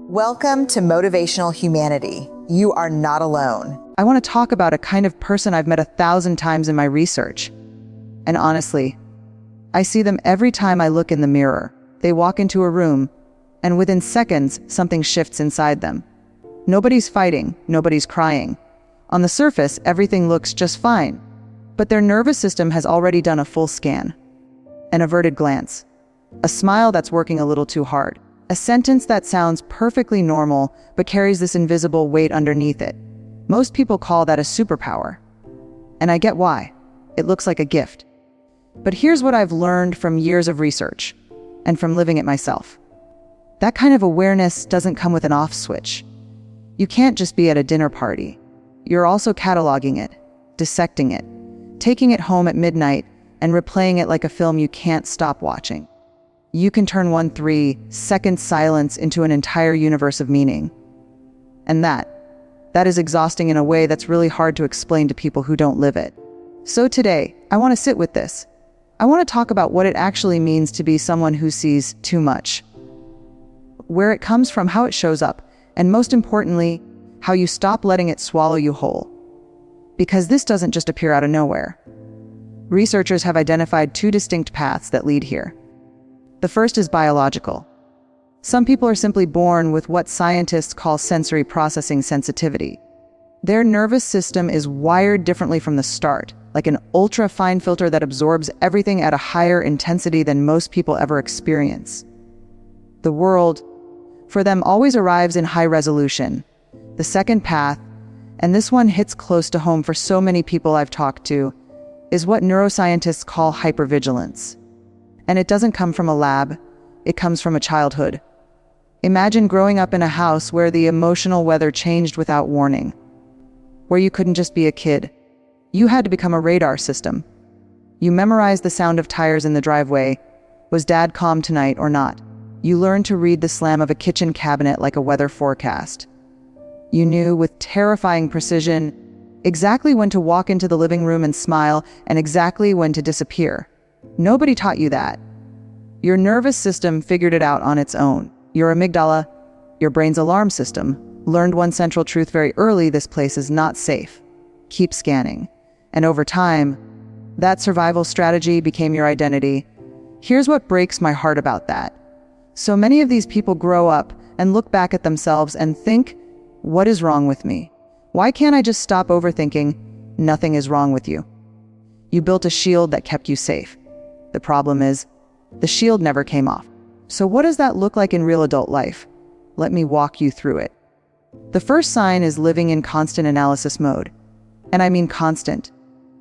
Welcome to Motivational Humanity. You are not alone. I want to talk about a kind of person I've met 1,000 times in my research. And honestly, I see them every time I look in the mirror. They walk into a room, and within seconds, something shifts inside them. Nobody's fighting, nobody's crying. On the surface, everything looks just fine. But their nervous system has already done a full scan. An averted glance. A smile that's working a little too hard. A sentence that sounds perfectly normal, but carries this invisible weight underneath it. Most people call that a superpower. And I get why. It looks like a gift. But here's what I've learned from years of research, and from living it myself. That kind of awareness doesn't come with an off switch. You can't just be at a dinner party. You're also cataloging it, dissecting it, taking it home at midnight, and replaying it like a film you can't stop watching. You can turn 1 3-second silence into an entire universe of meaning. And that is exhausting in a way that's really hard to explain to people who don't live it. So today, I want to sit with this. I want to talk about what it actually means to be someone who sees too much. Where it comes from, how it shows up, and most importantly, how you stop letting it swallow you whole. Because this doesn't just appear out of nowhere. Researchers have identified 2 distinct paths that lead here. The first is biological. Some people are simply born with what scientists call sensory processing sensitivity. Their nervous system is wired differently from the start, like an ultra-fine filter that absorbs everything at a higher intensity than most people ever experience. The world, for them, always arrives in high resolution. The second path, and this one hits close to home for so many people I've talked to, is what neuroscientists call hypervigilance. And it doesn't come from a lab, it comes from a childhood. Imagine growing up in a house where the emotional weather changed without warning, where you couldn't just be a kid. You had to become a radar system. You memorized the sound of tires in the driveway. Was Dad calm tonight or not? You learned to read the slam of a kitchen cabinet like a weather forecast. You knew with terrifying precision exactly when to walk into the living room and smile, and exactly when to disappear. Nobody taught you that. Your nervous system figured it out on its own. Your amygdala, your brain's alarm system, learned one central truth very early: this place is not safe. Keep scanning. And over time, that survival strategy became your identity. Here's what breaks my heart about that. So many of these people grow up and look back at themselves and think, what is wrong with me? Why can't I just stop overthinking? Nothing is wrong with you. You built a shield that kept you safe. The problem is, the shield never came off. So what does that look like in real adult life? Let me walk you through it. The first sign is living in constant analysis mode. And I mean constant.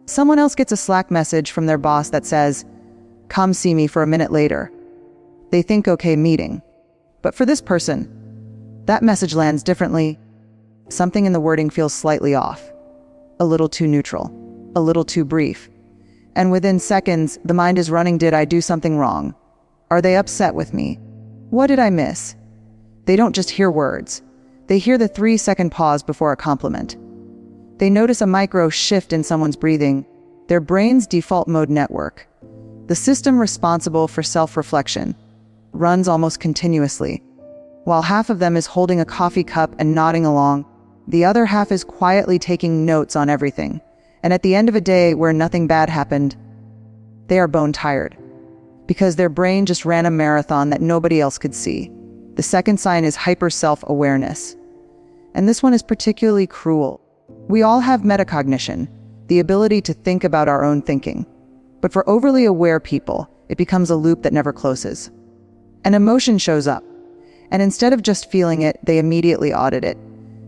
Someone else gets a Slack message from their boss that says, "Come see me for a minute later." They think, okay, meeting. But for this person, that message lands differently. Something in the wording feels slightly off. A little too neutral. A little too brief. And within seconds, the mind is running, did I do something wrong? Are they upset with me? What did I miss? They don't just hear words. They hear the 3-second pause before a compliment. They notice a micro shift in someone's breathing, their brain's default mode network. The system responsible for self-reflection runs almost continuously. While half of them is holding a coffee cup and nodding along, the other half is quietly taking notes on everything. And at the end of a day where nothing bad happened, they are bone tired. Because their brain just ran a marathon that nobody else could see. The second sign is hyper self-awareness. And this one is particularly cruel. We all have metacognition, the ability to think about our own thinking. But for overly aware people, it becomes a loop that never closes. An emotion shows up, and instead of just feeling it, they immediately audit it.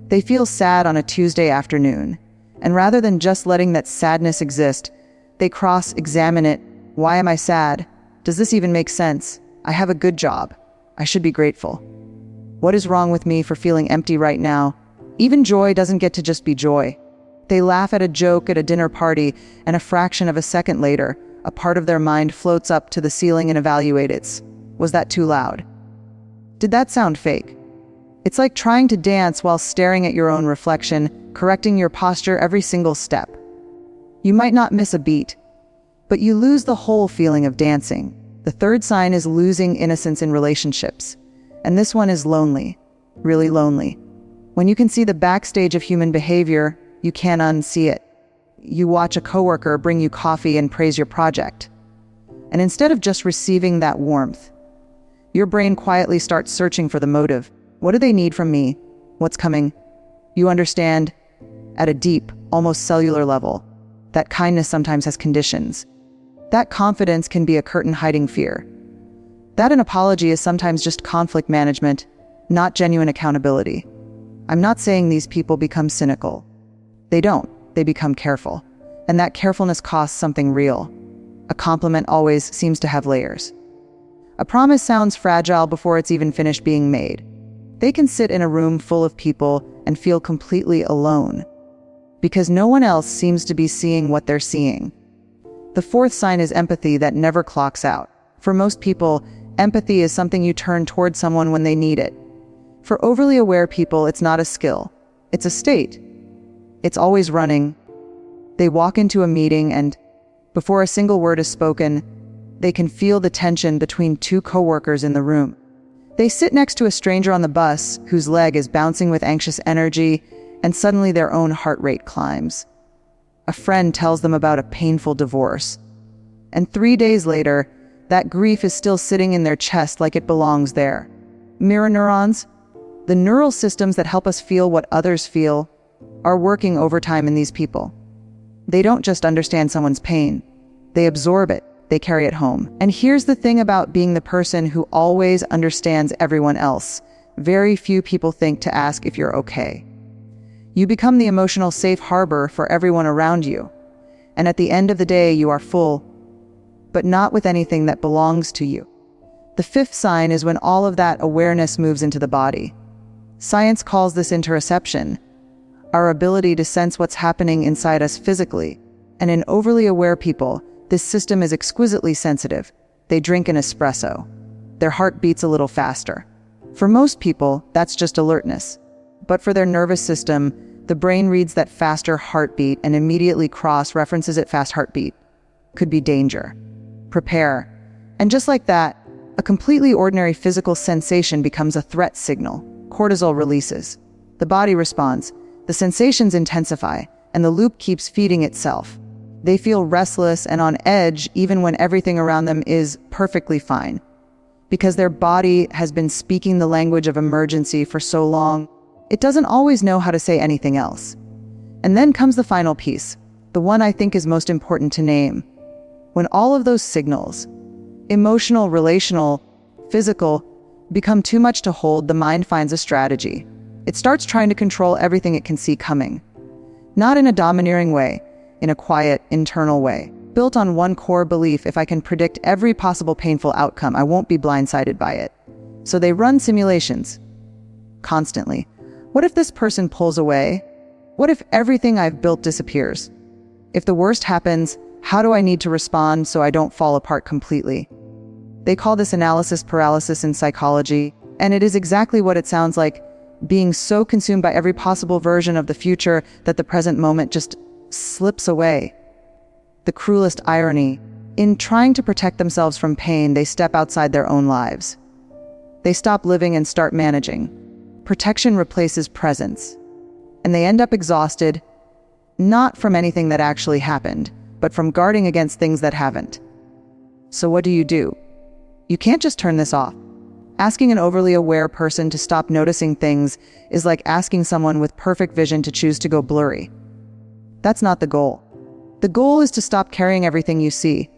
They feel sad on a Tuesday afternoon. And rather than just letting that sadness exist, they cross-examine it. Why am I sad? Does this even make sense? I have a good job. I should be grateful. What is wrong with me for feeling empty right now? Even joy doesn't get to just be joy. They laugh at a joke at a dinner party, and a fraction of a second later, a part of their mind floats up to the ceiling and evaluates. Was that too loud? Did that sound fake? It's like trying to dance while staring at your own reflection, correcting your posture every single step. You might not miss a beat, but you lose the whole feeling of dancing. The third sign is losing innocence in relationships. And this one is lonely. really lonely. When you can see the backstage of human behavior, you can't unsee it. You watch a coworker bring you coffee and praise your project. And instead of just receiving that warmth, your brain quietly starts searching for the motive. What do they need from me? What's coming? You understand, at a deep, almost cellular level, that kindness sometimes has conditions. That confidence can be a curtain hiding fear. That an apology is sometimes just conflict management, not genuine accountability. I'm not saying these people become cynical. They don't. They become careful. And that carefulness costs something real. A compliment always seems to have layers. A promise sounds fragile before it's even finished being made. They can sit in a room full of people and feel completely alone, because no one else seems to be seeing what they're seeing. The fourth sign is empathy that never clocks out. For most people, empathy is something you turn toward someone when they need it. For overly aware people, it's not a skill. It's a state. It's always running. They walk into a meeting and, before a single word is spoken, they can feel the tension between two coworkers in the room. They sit next to a stranger on the bus whose leg is bouncing with anxious energy, and suddenly their own heart rate climbs. A friend tells them about a painful divorce, and 3 days later, that grief is still sitting in their chest like it belongs there. Mirror neurons, the neural systems that help us feel what others feel, are working overtime in these people. They don't just understand someone's pain, they absorb it. They carry it home. And here's the thing about being the person who always understands everyone else. Very few people think to ask if you're okay. You become the emotional safe harbor for everyone around you. And at the end of the day, you are full, but not with anything that belongs to you. The fifth sign is when all of that awareness moves into the body. Science calls this interoception, our ability to sense what's happening inside us physically. And in overly aware people, this system is exquisitely sensitive. They drink an espresso. Their heart beats a little faster. For most people, that's just alertness. But for their nervous system, the brain reads that faster heartbeat and immediately cross-references it. Fast heartbeat could be danger. Prepare. And just like that, a completely ordinary physical sensation becomes a threat signal. Cortisol releases. The body responds. The sensations intensify, and the loop keeps feeding itself. They feel restless and on edge even when everything around them is perfectly fine, because their body has been speaking the language of emergency for so long, it doesn't always know how to say anything else. And then comes the final piece, the one I think is most important to name. When all of those signals, emotional, relational, physical, become too much to hold, the mind finds a strategy. It starts trying to control everything it can see coming. Not in a domineering way, in a quiet, internal way, built on one core belief: if I can predict every possible painful outcome, I won't be blindsided by it. So they run simulations constantly. What if this person pulls away? What if everything I've built disappears? If the worst happens, how do I need to respond so I don't fall apart completely? They call this analysis paralysis in psychology, and it is exactly what it sounds like, being so consumed by every possible version of the future that the present moment just slips away. The cruelest irony, in trying to protect themselves from pain, they step outside their own lives. They stop living and start managing. Protection replaces presence. And they end up exhausted, not from anything that actually happened, but from guarding against things that haven't. So what do? You can't just turn this off. Asking an overly aware person to stop noticing things is like asking someone with perfect vision to choose to go blurry. That's not the goal. The goal is to stop carrying everything you see.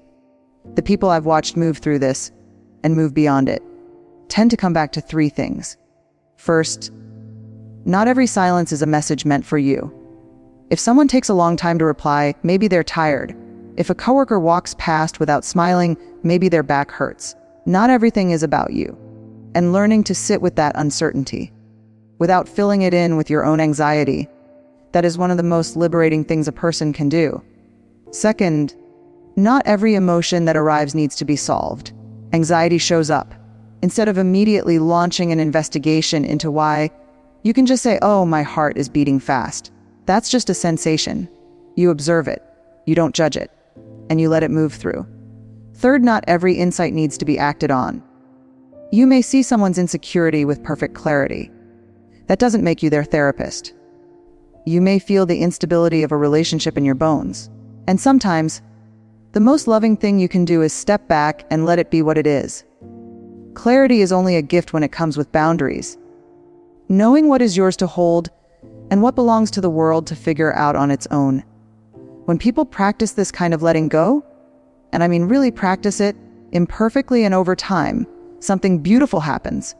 The people I've watched move through this, and move beyond it, tend to come back to 3 things. First, not every silence is a message meant for you. If someone takes a long time to reply, maybe they're tired. If a coworker walks past without smiling, maybe their back hurts. Not everything is about you. And learning to sit with that uncertainty, without filling it in with your own anxiety, that is one of the most liberating things a person can do. Second, not every emotion that arrives needs to be solved. Anxiety shows up. Instead of immediately launching an investigation into why, you can just say, "Oh, my heart is beating fast." That's just a sensation. You observe it, you don't judge it, and you let it move through. Third, not every insight needs to be acted on. You may see someone's insecurity with perfect clarity, That doesn't make you their therapist. You may feel the instability of a relationship in your bones. And sometimes, the most loving thing you can do is step back and let it be what it is. Clarity is only a gift when it comes with boundaries. Knowing what is yours to hold and what belongs to the world to figure out on its own. When people practice this kind of letting go, and I mean really practice it, imperfectly and over time, something beautiful happens.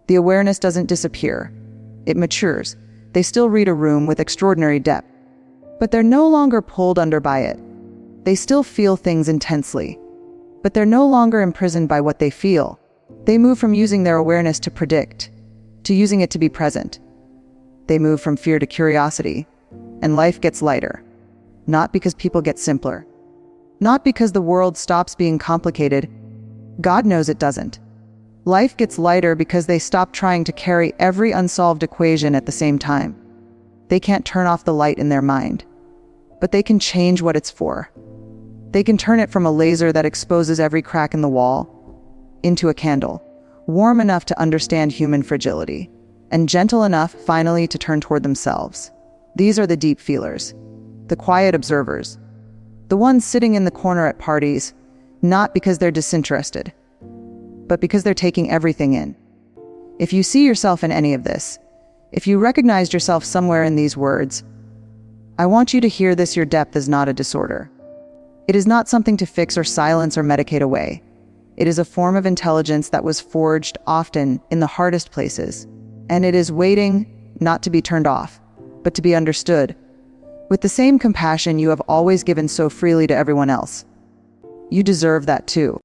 The awareness doesn't disappear. It matures. They still read a room with extraordinary depth, but they're no longer pulled under by it. They still feel things intensely, but they're no longer imprisoned by what they feel. They move from using their awareness to predict, to using it to be present. They move from fear to curiosity, and life gets lighter. Not because people get simpler. Not because the world stops being complicated. God knows it doesn't. Life gets lighter because they stop trying to carry every unsolved equation at the same time. They can't turn off the light in their mind, but they can change what it's for. They can turn it from a laser that exposes every crack in the wall into a candle, warm enough to understand human fragility, and gentle enough finally to turn toward themselves. These are the deep feelers, the quiet observers, the ones sitting in the corner at parties, not because they're disinterested, but because they're taking everything in. If you see yourself in any of this, if you recognized yourself somewhere in these words, I want you to hear this: your depth is not a disorder. It is not something to fix or silence or medicate away. It is a form of intelligence that was forged often in the hardest places, and it is waiting not to be turned off, but to be understood, with the same compassion you have always given so freely to everyone else. You deserve that too.